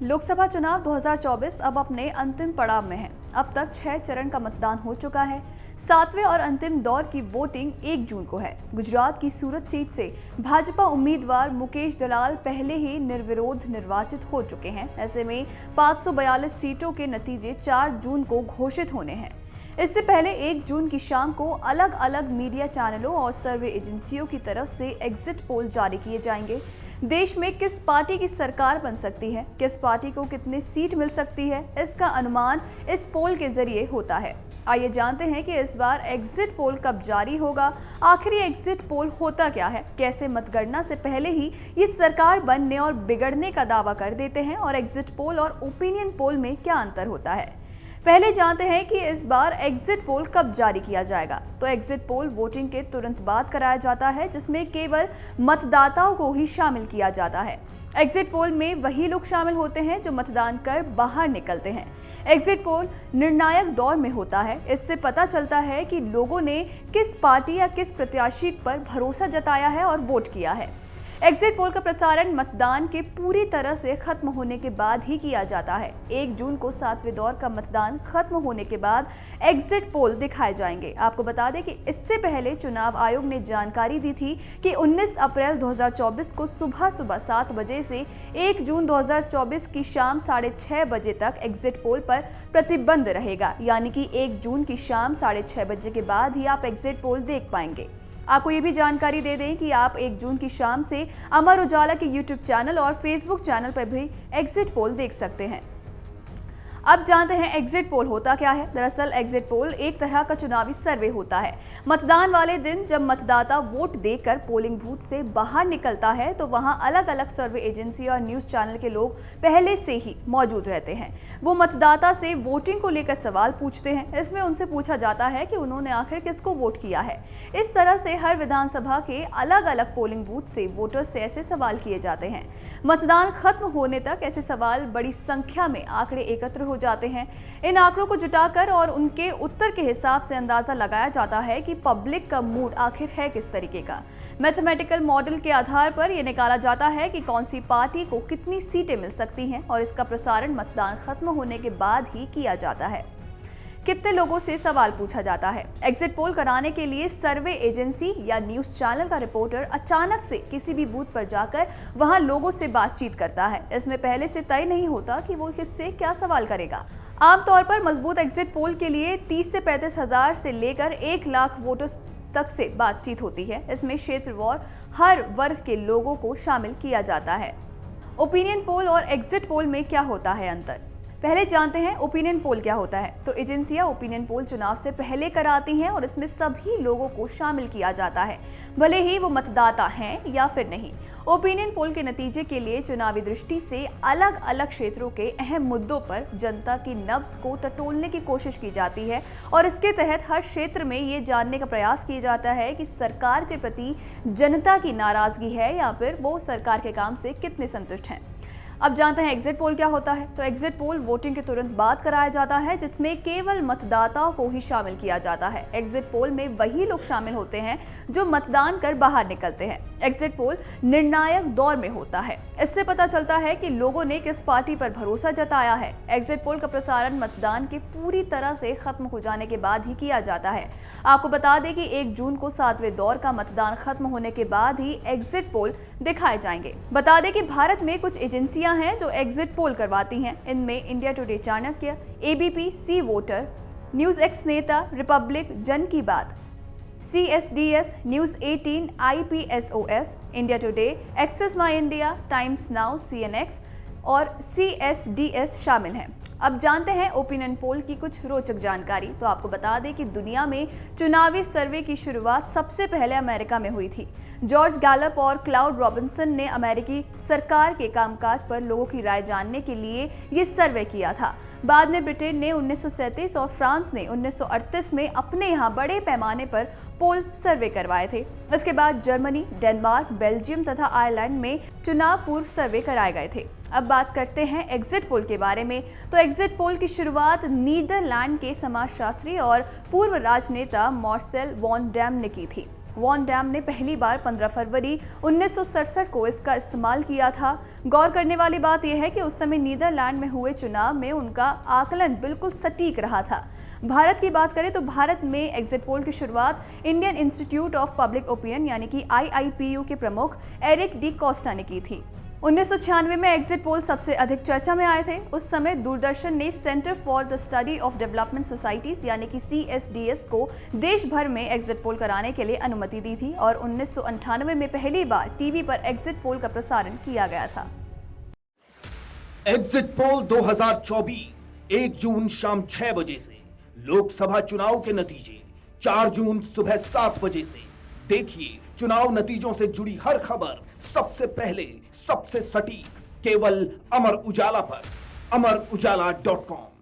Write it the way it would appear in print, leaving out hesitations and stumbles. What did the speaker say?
लोकसभा चुनाव 2024 अब अपने अंतिम पड़ाव में है। अब तक 6 चरण का मतदान हो चुका है। 7वें और अंतिम दौर की वोटिंग 1 जून को है। गुजरात की सूरत सीट से भाजपा उम्मीदवार मुकेश दलाल पहले ही निर्विरोध निर्वाचित हो चुके हैं। ऐसे में 542 सीटों के नतीजे 4 जून को घोषित होने हैं। इससे पहले 1 जून की शाम को अलग अलग मीडिया चैनलों और सर्वे एजेंसियों की तरफ से एग्जिट पोल जारी किए जाएंगे। देश में किस पार्टी की सरकार बन सकती है, किस पार्टी को कितनी सीट मिल सकती है, इसका अनुमान इस पोल के जरिए होता है। आइए जानते हैं कि इस बार एग्जिट पोल कब जारी होगा, आखिर ये एग्जिट पोल होता क्या है, कैसे मतगणना से पहले ही ये सरकार बनने और बिगड़ने का दावा कर देते हैं और एग्जिट पोल और ओपिनियन पोल में क्या अंतर होता है। पहले जानते हैं कि इस बार एग्जिट पोल कब जारी किया जाएगा। तो एग्जिट पोल वोटिंग के तुरंत बाद कराया जाता है, जिसमें केवल मतदाताओं को ही शामिल किया जाता है। एग्जिट पोल में वही लोग शामिल होते हैं जो मतदान कर बाहर निकलते हैं। एग्जिट पोल निर्णायक दौर में होता है। इससे पता चलता है कि लोगों ने किस पार्टी या किस प्रत्याशी पर भरोसा जताया है और वोट किया है। एग्जिट पोल का प्रसारण मतदान के पूरी तरह से खत्म होने के बाद ही किया जाता है। 1 जून को 7वें दौर का मतदान खत्म होने के बाद एग्जिट पोल दिखाए जाएंगे। आपको बता दें कि इससे पहले चुनाव आयोग ने जानकारी दी थी कि 19 अप्रैल 2024 को सुबह 7 बजे से 1 जून 2024 की शाम 6:30 बजे तक एग्जिट पोल पर प्रतिबंध रहेगा। यानी कि 1 जून की शाम 6:30 बजे के बाद ही आप एग्जिट पोल देख पाएंगे। आपको ये भी जानकारी दे दें कि आप 1 जून की शाम से अमर उजाला के यूट्यूब चैनल और फेसबुक चैनल पर भी एग्जिट पोल देख सकते हैं। अब जानते हैं एग्जिट पोल होता क्या है। दरअसल एग्जिट पोल एक तरह का चुनावी सर्वे होता है। मतदान वाले दिन जब मतदाता वोट देकर पोलिंग बूथ से बाहर निकलता है तो वहां अलग अलग सर्वे एजेंसी और न्यूज चैनल के लोग पहले से ही मौजूद रहते हैं। वो मतदाता से वोटिंग को लेकर सवाल पूछते हैं। इसमें उनसे पूछा जाता है कि उन्होंने आखिर किसको वोट किया है। इस तरह से हर विधानसभा के अलग अलग पोलिंग बूथ से वोटर्स से ऐसे सवाल किए जाते हैं। मतदान खत्म होने तक ऐसे सवाल बड़ी संख्या में आंकड़े एकत्र हो जाते हैं। इन आंकड़ों को जुटाकर और उनके उत्तर के हिसाब से अंदाजा लगाया जाता है कि पब्लिक का मूड आखिर है किस तरीके का। मैथमेटिकल मॉडल के आधार पर यह निकाला जाता है कि कौन सी पार्टी को कितनी सीटें मिल सकती हैं और इसका प्रसारण मतदान खत्म होने के बाद ही किया जाता है। कितने लोगों से सवाल पूछा जाता है। एग्जिट पोल कराने के लिए सर्वे एजेंसी या न्यूज चैनल का रिपोर्टर अचानक से किसी भी बूथ पर जाकर वहां लोगों से बातचीत करता है। इसमें पहले से तय नहीं होता कि वो किससे क्या सवाल करेगा। आमतौर पर मजबूत एग्जिट पोल के लिए 30 से 35 हजार से लेकर 1 लाख वोटर्स तक से बातचीत होती है। इसमें क्षेत्रवार हर वर्ग के लोगों को शामिल किया जाता है। ओपिनियन पोल और एग्जिट पोल में क्या होता है अंतर। पहले जानते हैं ओपिनियन पोल क्या होता है। तो एजेंसियां ओपिनियन पोल चुनाव से पहले कराती हैं और इसमें सभी लोगों को शामिल किया जाता है, भले ही वो मतदाता हैं या फिर नहीं। ओपिनियन पोल के नतीजे के लिए चुनावी दृष्टि से अलग अलग क्षेत्रों के अहम मुद्दों पर जनता की नब्ज को टटोलने की कोशिश की जाती है और इसके तहत हर क्षेत्र में ये जानने का प्रयास किया जाता है कि सरकार के प्रति जनता की नाराजगी है या फिर वो सरकार के काम से कितने संतुष्ट हैं। अब जानते हैं एग्जिट पोल क्या होता है। तो एग्जिट पोल वोटिंग के तुरंत बाद कराया जाता है, जिसमें केवल मतदाताओं को ही शामिल किया जाता है। एग्जिट पोल में वही लोग शामिल होते हैं जो मतदान कर बाहर निकलते हैं। एग्जिट पोल निर्णायक दौर में होता है। इससे पता चलता है कि लोगों ने किस पार्टी पर भरोसा जताया है। एग्जिट पोल का प्रसारण मतदान के पूरी तरह से खत्म हो जाने के बाद ही किया जाता है। आपको बता दें कि 1 जून को 7वें दौर का मतदान खत्म होने के बाद ही एग्जिट पोल दिखाए जाएंगे। बता दें कि भारत में कुछ एजेंसियां हैं जो एग्जिट पोल करवाती हैं। इनमें India Today Chanakya, ABP, C voter, news X Neta, Republic, Jan ki Baat, CSDS, news 18, IPSOS, India Today, Axis My India, Times Now, CNX और CSDS शामिल हैं। अब जानते हैं ओपिनियन पोल की कुछ रोचक जानकारी। तो आपको बता दें कि दुनिया में चुनावी सर्वे की शुरुआत सबसे पहले अमेरिका में हुई थी। जॉर्ज गैलप और क्लाउड रॉबिन्सन ने अमेरिकी सरकार के कामकाज पर लोगों की राय जानने के लिए ये सर्वे किया था। बाद में ब्रिटेन ने 1937 और फ्रांस ने 1938 में अपने यहाँ बड़े पैमाने पर पोल सर्वे करवाए थे। इसके बाद जर्मनी, डेनमार्क, बेल्जियम तथा आयरलैंड में चुनाव पूर्व सर्वे कराए गए थे। अब बात करते हैं एग्जिट पोल के बारे में। तो एग्जिट पोल की शुरुआत नीदरलैंड के समाजशास्त्री और पूर्व राजनेता मार्सेल वॉन डैम ने की थी। वॉन डैम ने पहली बार 15 फरवरी 1967 को इसका इस्तेमाल किया था। गौर करने वाली बात यह है कि उस समय नीदरलैंड में हुए चुनाव में उनका आकलन बिल्कुल सटीक रहा था। भारत की बात करें तो भारत में एग्जिट पोल की शुरुआत Indian institute of public opinion यानी कि IIPU के प्रमुख एरिक डी कोस्टा ने की थी। 1996 में एग्जिट पोल सबसे अधिक चर्चा में आए थे। उस समय दूरदर्शन ने centre for the study of development societies यानी कि CSDS को देश भर में एग्जिट पोल कराने के लिए अनुमति दी थी और 1998 में पहली बार टीवी पर एग्जिट पोल का प्रसारण किया गया था। एग्जिट पोल 2024 1 जून शाम 6 बजे से, लोकसभा चुनाव के नतीजे 4 जून सुबह 7 बजे से। देखिए चुनाव नतीजों से जुड़ी हर खबर सबसे पहले, सबसे सटीक, केवल अमर उजाला पर, amarujala.com।